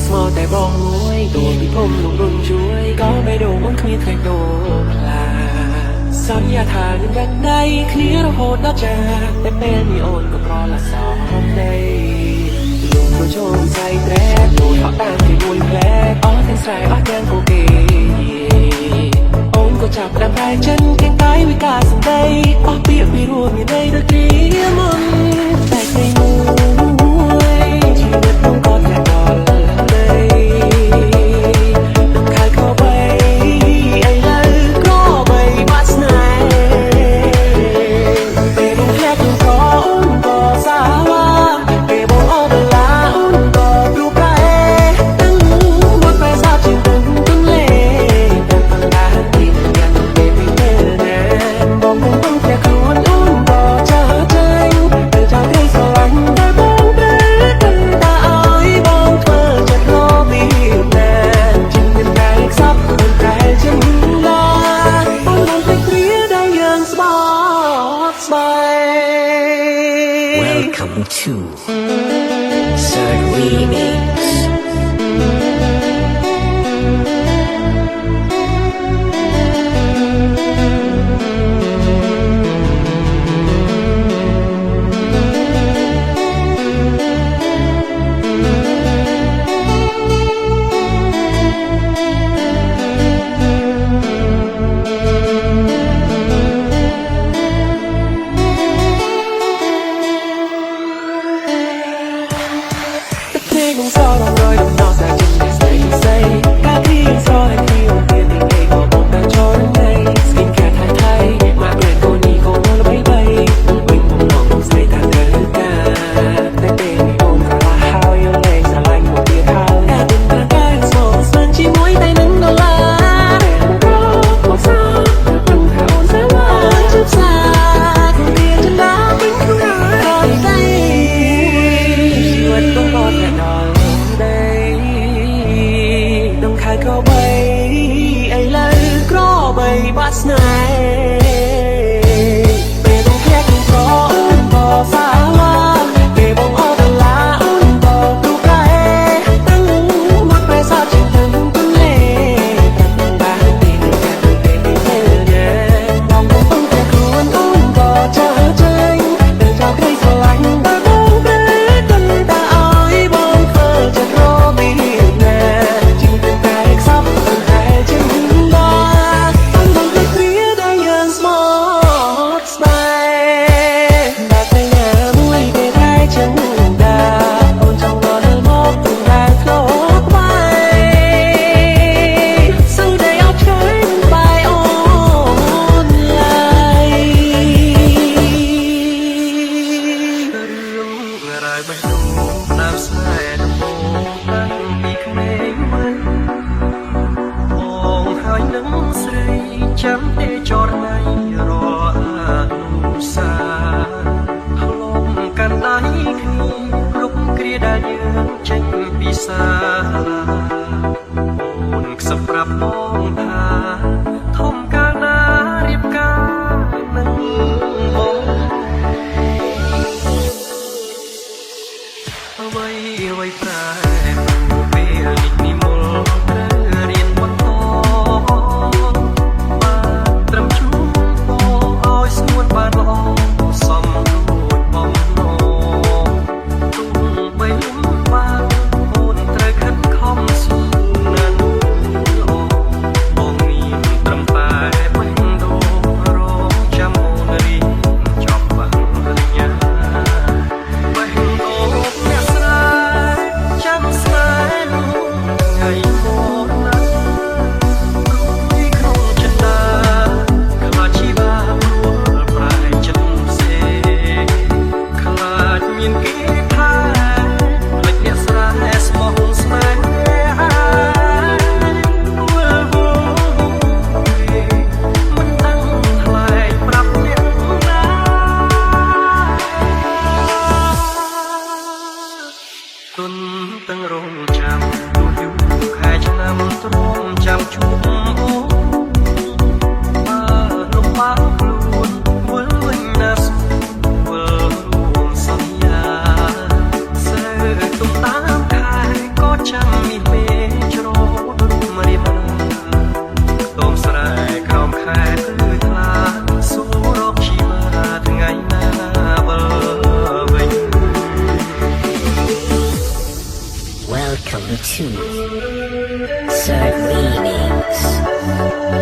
ស្មោតែបងមួយដួលពីភូមិលោករុនជួយក៏ไม่ដូរមិនគ្មានใครដូរផ្លាសន្យាថានឹងរឹងដៃគ្នារហូតដល់ចាតែពេលនេះអូនក៏ប្រឡាសំដីលោកទៅចូលใจแตรលោកថតតាមពីមួយផ្លែអស់ទាំងស្រែអស់ទាំងគូគេអូនក៏ចាប់ដើមតែចិនគេកាយវិការសំដីអស់ពាក្យពីរួមមានន័យដូចគ្រាមុនតែពេលមួយជីវិតខ្ញុំក៏តែដល់Welcome to Third Remix. នឹងសររយដំណោះតែជិះតែស្អីស្អីការគីស្រែគីអូនទៀតទីឯងក៏បងតែចូលណៃស្គីនខែថៃថៃមកព្រែកកូននេះក៏មកល្បីបីវិញបំណងស្អីតែត្រូវការតែពេលនេះអូនក៏ឡាហើយយល់លេងស្រឡាញ់មកទៀតហើយតែមិនប្រកាសមកស្មានជាមួយតែនឹងដុល្លារក៏មកសាព្រឹងថាអូនសាឡាជិះសាគ្រាចន្លាវិញខ្លួនក៏ស្អីជីវិតក៏តែដល់ក៏បីឥឡូវក្របីបាត់ស្នេហ៍ពេលបងភ្លេចនឹងក៏អូនក៏សាឡាពេលបងអត់ដុល្លារអូនក៏ទូកែតាំងមកប្រសាជាទាំងទន្លេទាំងបានទីនឹងតែពេលបងបងតែខ្លួនអូនក៏ចាចេញនឹងចោលក្តីស្រឡាញ់តែបងព្រែកតែឲ្យបងធ្វើចិត្តរមីណាចាំទេចរណៃរអនុសាខ្លងកាន់ដៃគ្នាគ្រប់គ្រាដែលយើងចេញពីសាលាអូនខ្សឹបប្រាប់បងថាធំកាលណារៀបការនឹងបងអ្វីអ្វីប្រែពេលនេះនិមលត្រូវរៀនបន្តបានល្អសំរួចបំណងទុំបីលំបានអូនត្រូវខិតខំស៊ូណាស់ល្អបងមានត្រឹមតែបេះដូងរងចាំអូនរៀនចប់បានបរិញ្ញាបេះដូងអ្នកស្នេហ៍ចាំស្នេហ៍នោះថ្ងៃមកណារួយក្នុងចិន្តាខ្លាចជីវ៉ាមានគេថាលិចអ្នកស្រែស្មោះស្នេហាវល់វល់មិនដឹងថ្លែងប្រាប់អ្នកណាទុនទាំងរងចាំទូយូរខែឆ្នាំទ្រាំចាំជួបអូបើលំបាកខ្លួនវល់វិញណាស់ទុំតាមខែក៏ចាំមាន Welcome to Sir Remix.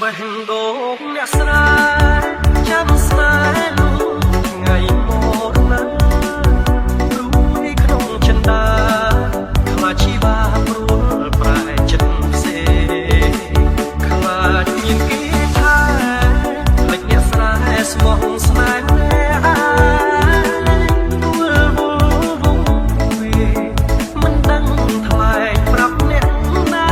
បេះដូងអ្នកស្រាចាំស្នេហ៍លោកថ្ងៃមកណារួយក្នុងចិន្តាខ្លាចជីវាព្រួលប្រែចិត្តផ្សេងខ្លាចមានគេថាភ្លេចអ្នកស្រាស្មោះស្នេហ៍មិនដឹងថ្លែងប្រាប់អ្នកណា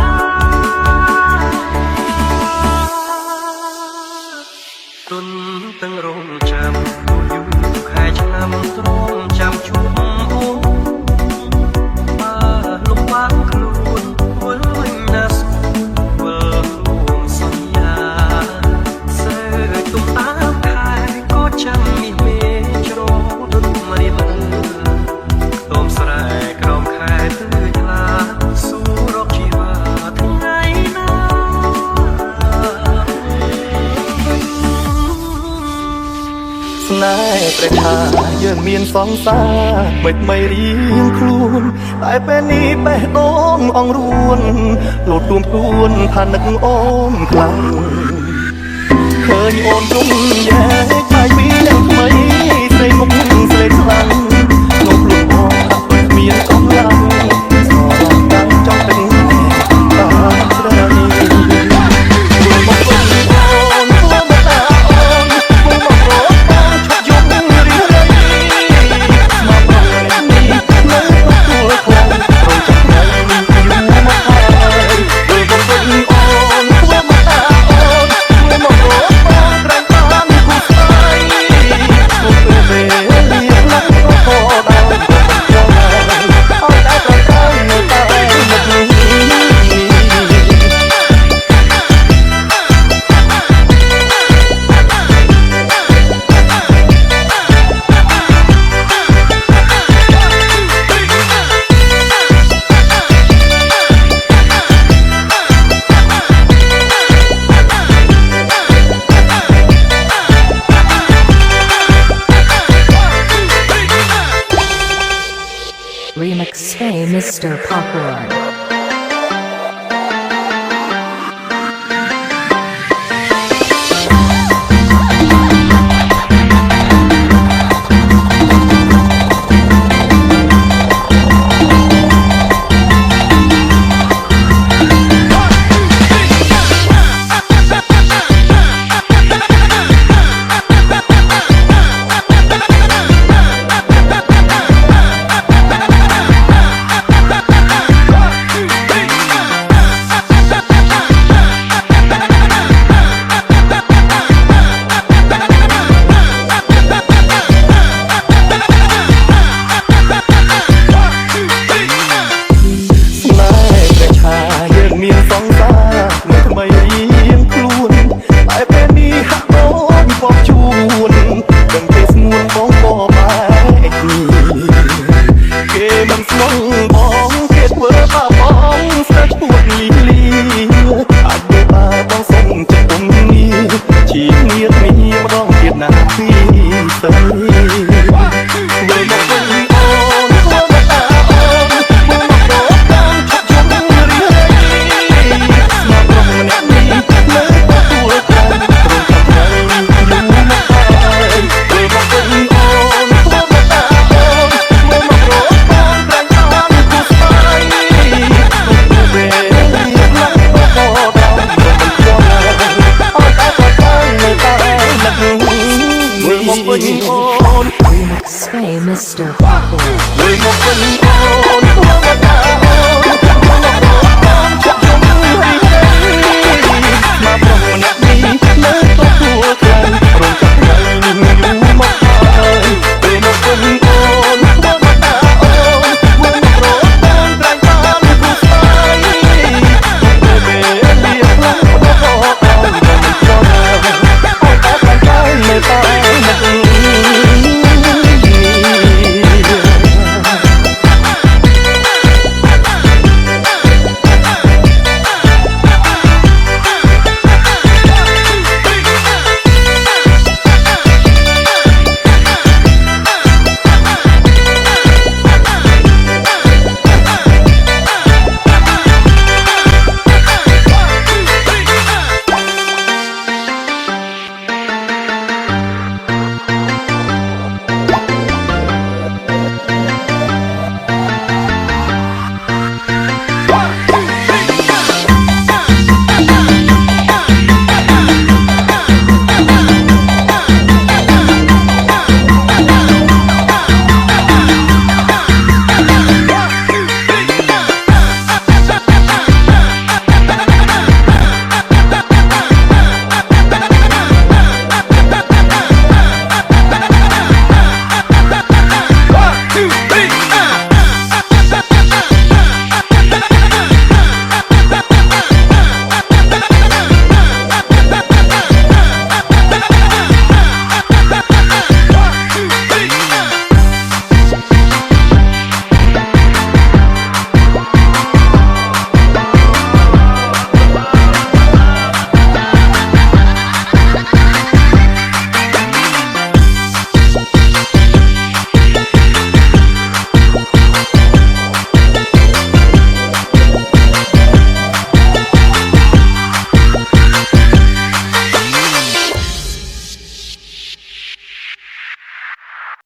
ទុនទាំងរងចាំទូយូរខែឆ្នាំទ្រាំចាំជួបអូបើលំបាកខ្លួនវិលវិញណាស្វិលរួមសន្យាសេទុំតាមខែក៏ចាំមានមេជ្រោទុនរៀបខ្ទមស្រែក្រោមខែទើថ្លាសួររកជីវាថ្ងៃណាស្នេហ៍ព្រះថាយើងមានសង្សារមិនមិនរៀងខ្លួនតែពេលនេះបេះដូងអង្រួនលោតទួមខ្លួនថានឹកអូនខ្លាំងឃើញអូនយំយ៉ែកបាយពីនឹងថ្មីស្រីមុខស្រីខ្លាំងក្នុងខ្លួនបងថាដូចគ្មានកម្លាំងស្រឡាញ់តែចង់ទឹកតាមស្រីមួយមកវិញអូនធ្វើមកតាអូនមួយមករកបងឈប់យំរៀងរៃមកបងនេះនៅទទួលខ្លាំងរងចាំថ្ងៃយូរមកហើយមួយមកវិញអូនធ្វើមកតាអូនមួយមករកបងត្រែងបានគូស្នេហ៍មកពេលវេលាណាស់ក៏ដល់ទៅចូលហើយអត់តែប្រកាសនៅតែមកនេះ Remix by Mr. Popcorn. Remix by Mr. Popcorn.